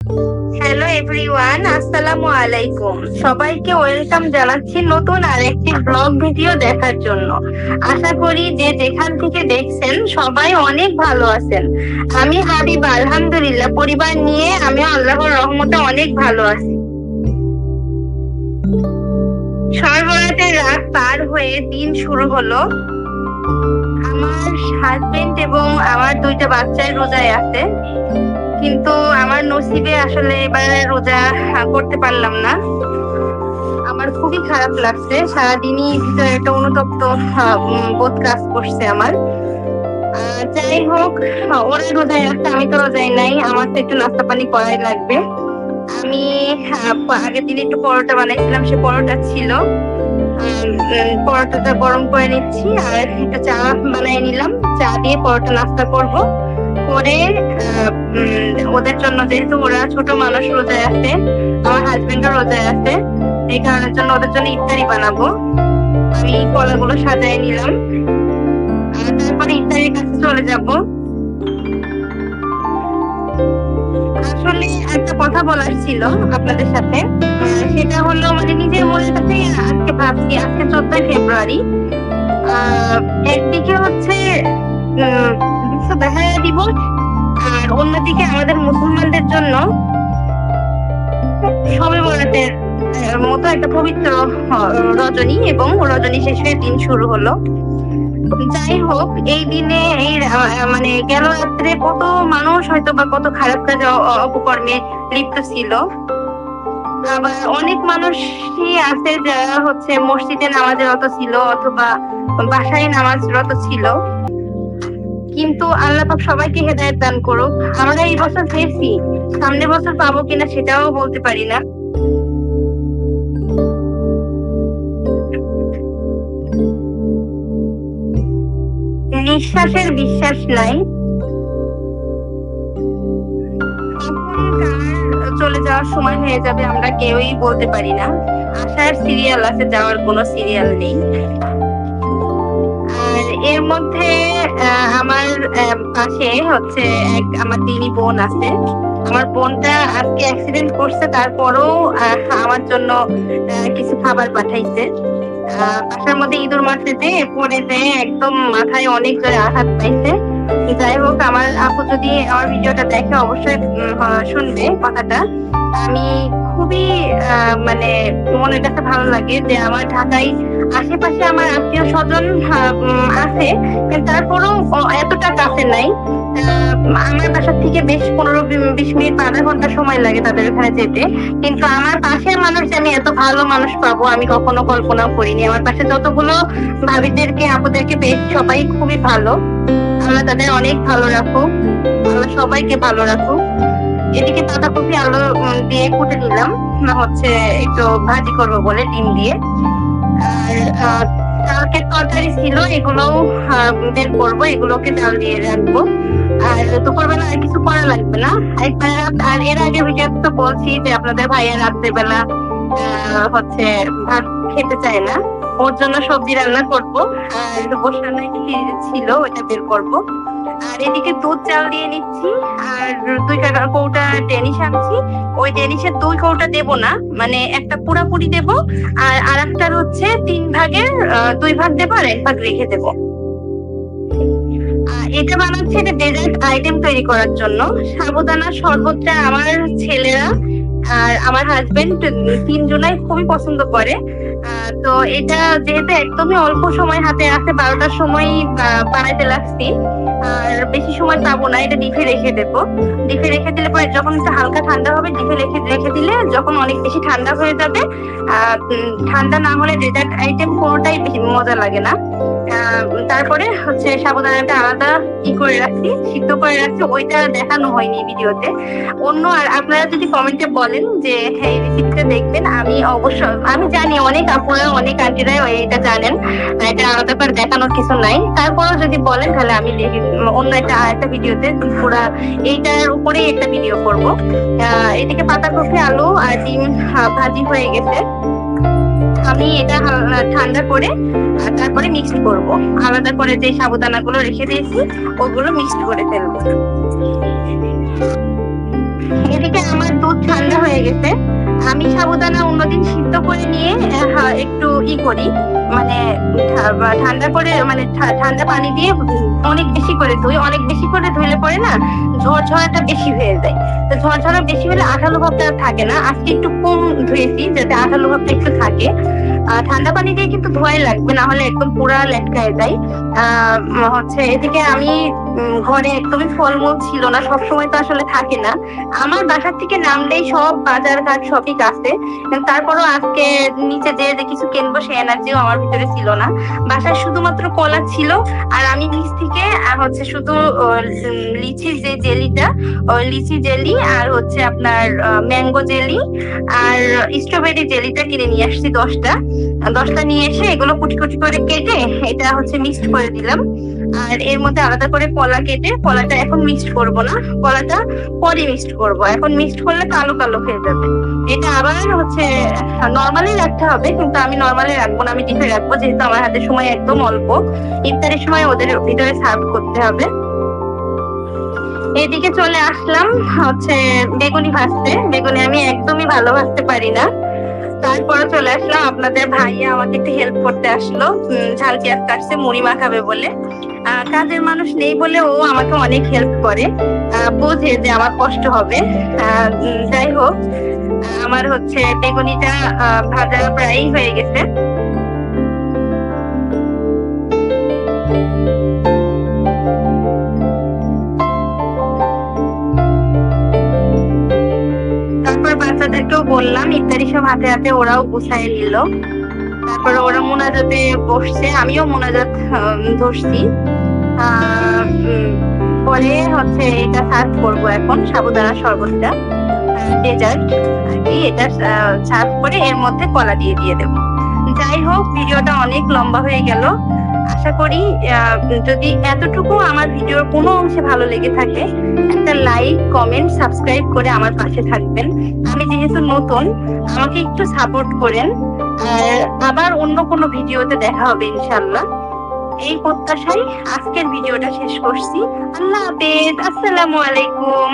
Hello everyone, আসসালামু আলাইকুম। সবাইকে ওয়েলকাম জানাচ্ছি নতুন আরেকটি ব্লগ ভিডিও দেখার জন্য। আশা করি যে যেখান থেকে দেখছেন সবাই অনেক ভালো আছেন। আমি হাবিবা, আলহামদুলিল্লাহ পরিবার নিয়ে আমি আল্লাহর রহমতে অনেক ভালো আছি। শবে বরাতের রাত পার হয়ে দিন শুরু হলো। আমার হাজবেন্ড এবং আমার দুইটা বাচ্চাই রোজায় আছে, কিন্তু আমার নসিবে আসলে এবার রোজা করতে পারলাম না। আমার খুবই খারাপ লাগছে, সারাদিনই ভিতরে একটা অনুতপ্ত বোধ কাজ করছে আমার। যাই হোক, ওরা রোজায় আছে, আমি তো রোজায় নাই, আমার তো একটু নাস্তা পানি করাই লাগবে। আমি আগের দিন একটু পরোটা বানাইছিলাম, সে পরোটা ছিল। পরোটাটা গরম করে নিচ্ছি আর একটা চা বানিয়ে নিলাম। চা দিয়ে পরোটা নাস্তা করব করে ওদের জন্য, যেহেতু ওরা ছোট মানুষ রোজায় আছে, আমার হাজবেন্ডও রোজায় আছে, এই কারণের জন্য ওদের জন্য ইফতারি বানাবো। আমি কলাগুলো সাজায় নিলাম আর তারপরে ইফতারির কাছে চলে যাব। আসলে একটা কথা বলার ছিল আপনাদের সাথে, সেটা হলো মানে নিজের মনের কাছে আজকে ভাবছি, আজকে 14 ফেব্রুয়ারি। একদিকে হচ্ছে বিশ্ব বেহায়া দিবস, আর অন্যদিকে আমাদের মুসলমানদের জন্য শবে বরাতের মতো একটা পবিত্র রজনী, এবং রজনী শেষে দিন শুরু হলো। যাই হোক, এই দিনে এই মানে গেল রাত্রে কত মানুষ হয়তো বা কত খারাপ কাজে অপকর্মে লিপ্ত ছিল। আবার অনেক মানুষই আছে যারা হচ্ছে মসজিদে নামাজের রত ছিল অথবা বাসায় নামাজরত ছিল। কিন্তু আল্লাহ পাক সবাইকে হেদায়েত দান করুক। আমরা এই বছর পেয়েছি, সামনের বছর পাবো কিনা সেটাও বলতে পারি না। নিঃশ্বাসের বিশ্বাস নাই, চলে যাওয়ার সময় হয়ে যাবে আমরা কেউই বলতে পারি না। আসার সিরিয়াল আছে, যাওয়ার কোনো সিরিয়াল নেই। আর এর মধ্যে আমার পাশে হচ্ছে আমার দিনী বোন আছে। আমার বোনটা আজকে অ্যাক্সিডেন্ট করছে, তারপরও আমার জন্য কিছু খাবার পাঠাইছে। বাসার মধ্যে ইঁদুর মারতে পড়ে যেয়ে একদম মাথায় অনেক জোরে আঘাত পাইছে। যাই হোক, আমার আপু যদি আমার ভিডিওটা দেখে অবশ্যই শুনবে কথাটা। আমি খুবই মানে মনের কাছে ভালো লাগে যে আমার ঢাকায় আশেপাশে আমার আত্মীয় স্বজন আছে, কিন্তু তারপরেও এতটা কাছে নাই। আমার বাসা থেকে বেশ 15-20 মিনিট বা আধা ঘন্টা সময় লাগে তাদের ওখানে যেতে। কিন্তু আমার পাশের মানুষ যে আমি এত ভালো মানুষ পাবো আমি কখনো কল্পনাও করিনি। আমার পাশে যতগুলো ভাবিদেরকে আপুদেরকে পেয়েছি সবাই খুবই ভালো। আল্লাহ তাদের অনেক ভালো রাখুক, আল্লাহ সবাইকে ভালো রাখুক। এদিকে বাঁধাকপি আলু দিয়ে কুটে নিলাম, হচ্ছে একটু ভাজি করবো বলে ডিম দিয়ে। আর কালকের তরকারি ছিল, এগুলোও বের করবো, এগুলোকে ডাল দিয়ে রাখবো। আর দুপুরবেলা আর কিছু করা লাগবে না একবার। আর এর আগে ভিডিও তো বলছি যে আপনাদের ভাইয়া রাত্রেবেলা হচ্ছে ভাত খেতে চায় না, ওর জন্য সবজি রান্না করবো। আর বসানো ছিল, ওইটা বের করবো। আর এদিকে দুধ চাল দিয়ে নিচ্ছি। আর 2 কৌটা ডেনিশ আনছি। ওই ডেনিশের 2 কৌটা দেবো না, মানে একটা পুরাপুরি দেবো, আর আরেকটার হচ্ছে 3 ভাগের 2 ভাগ দেবো আর 1 ভাগ রেখে দেবো। এটা বানাচ্ছে, এটা ডেজার্ট আইটেম তৈরি করার জন্য। সাবুদানা শরবতটা আমার ছেলেরা আর আমার হাজবেন্ড 3 জনাই খুবই পছন্দ করে। তো এটা যেহেতু একদমই অল্প সময় হাতে আছে, 12টার সময় বানাইতে লাগছি, আর বেশি সময় পাবো না। এটা ডিপে রেখে দেবো। ডিপে রেখে দিলে পরে যখন একটু হালকা ঠান্ডা হবে, ডিপে রেখে দিলে যখন অনেক বেশি ঠান্ডা হয়ে যাবে, ঠান্ডা না হলে ডেজার্ট আইটেম কোনোটাই বেশি মজা লাগে না। তারপরে হচ্ছে সাবুদানাটা আলাদা করে রাখছি, সিদ্ধ করে রাখছি, ওইটা দেখানো হয়নি ভিডিওতে। অন্য আর আপনারা যদি কমেন্টে বলেন যে এই রেসিপিটা দেখবেন, আমি অবশ্যই, আমি জানি অনেক আপুরা অনেক আন্টিরা এটা জানেন, এটা আলাদা করে দেখানোর কিছু নাই। তারপরেও যদি বলেন তাহলে আমি দেখি অন্য একটা ভিডিওতে পুরা এইটার উপরে একটা ভিডিও করব। এদিকে পাতাকপি আলু আর ডিম ভাজি হয়ে গেছে। আমি এটা ঠান্ডা করে তারপরে মিক্সড করব। আলাদা করে যে সাবুদানা গুলো রেখে দিয়েছি ওগুলো মিক্সড করে ফেলবো। এদিকে আমার সাবুদানা অন্যদিন সিদ্ধ করে নিয়ে একটু করি, মানে ঠান্ডা করে, মানে ঠান্ডা পানি দিয়ে অনেক বেশি করে ধুই। অনেক বেশি করে ধুইলে পরে না ঝরঝরাটা বেশি হয়ে যায়। তো ঝরঝরা বেশি হলে আঠালো ভাবটা থাকে না। আজকে একটু কম ধুয়েছি যাতে আঠালো ভাবটা একটু থাকে। ঠান্ডা পানি দিয়ে কিন্তু ধোয়াই লাগবে, না হলে একদম পুরা লেটকায় যায়। এদিকে আমি ঘরে একদমই ফলমূল ছিল না, সবসময় তো আসলে থাকে না। আমার বাসার থেকে নামলেই সব বাজার ঘাট সবই কাছে, তারপরও আজকে নিচে যে কিছু কিনবো সে এনার্জিও আমার ভিতরে ছিল না। বাসায় শুধুমাত্র কলা ছিল, আর আমি নিচ থেকে শুধু লিচির যে জেলিটা, লিচি জেলি আর আপনার ম্যাঙ্গো জেলি আর স্ট্রবেরি জেলিটা কিনে নিয়ে আসছি 10টা নিয়ে এসে এগুলো কুচি কুচি করে কেটে এটা মিক্সড করে দিলাম। আর এর মধ্যে আলাদা করে কলা কেটে, কলাটা এখন মিক্সড করব না, কলাটা পরে মিক্সড করব। এখন মিক্সড করলে কালো কালো হয়ে যাবে। এটা আবার নরমালি রাখতে হবে, কিন্তু আমি নরমালি রাখবো না, আমি ডিপে রাখবো, যেহেতু আমার হাতে সময় একদম অল্প। ইফতারের সময় ওদের ভিতরে সার্ভ করতে হবে। এদিকে চলে আসলাম বেগুনি ভাজতে। বেগুনি আমি একদমই ভালো ভাজতে পারি না, তারপরে চলে আসলাম। আপনাদের ভাইয়া আমাকে একটু হেল্প করতে আসলো, ঝাল পেঁয়াজ কাটছে মুড়ি মাখাবে বলে। কাজের মানুষ নেই বলে ও আমাকে অনেক হেল্প করে, বোঝে যে আমার কষ্ট হবে। যাই হোক, আমার বেগুনিটা ভাজা প্রায় হয়ে গেছে। তারপর বাচ্চাদেরকেও বললাম, ইফতারি সব হাতে হাতে ওরাও গুছাই নিল। তারপরে ওরা মোনাজাতে বসছে, আমিও মোনাজাত ধরছি। পরে এটা সার্ভ করবো এখন, সাবুদানা শরবতটা ডেজার্ট আর কি। এটা সার্ভ করে এর মধ্যে কলা দিয়ে দেবো। যাই হোক, ভিডিওটা অনেক লম্বা হয়ে গেল। আশা করি যদি এতটুকু আমার ভিডিওর কোনো অংশে ভালো লেগে থাকে, একটা লাইক, কমেন্ট, সাবস্ক্রাইব করে আমার পাশে থাকবেন। আমি যেহেতু নতুন, আমাকে একটু সাপোর্ট করেন। আবার অন্য কোনো ভিডিওতে দেখা হবে ইনশাল্লাহ। এই প্রত্যাশায় আজকের ভিডিওটা শেষ করছি। আল্লাহ হাফেজ, আসসালামু আলাইকুম।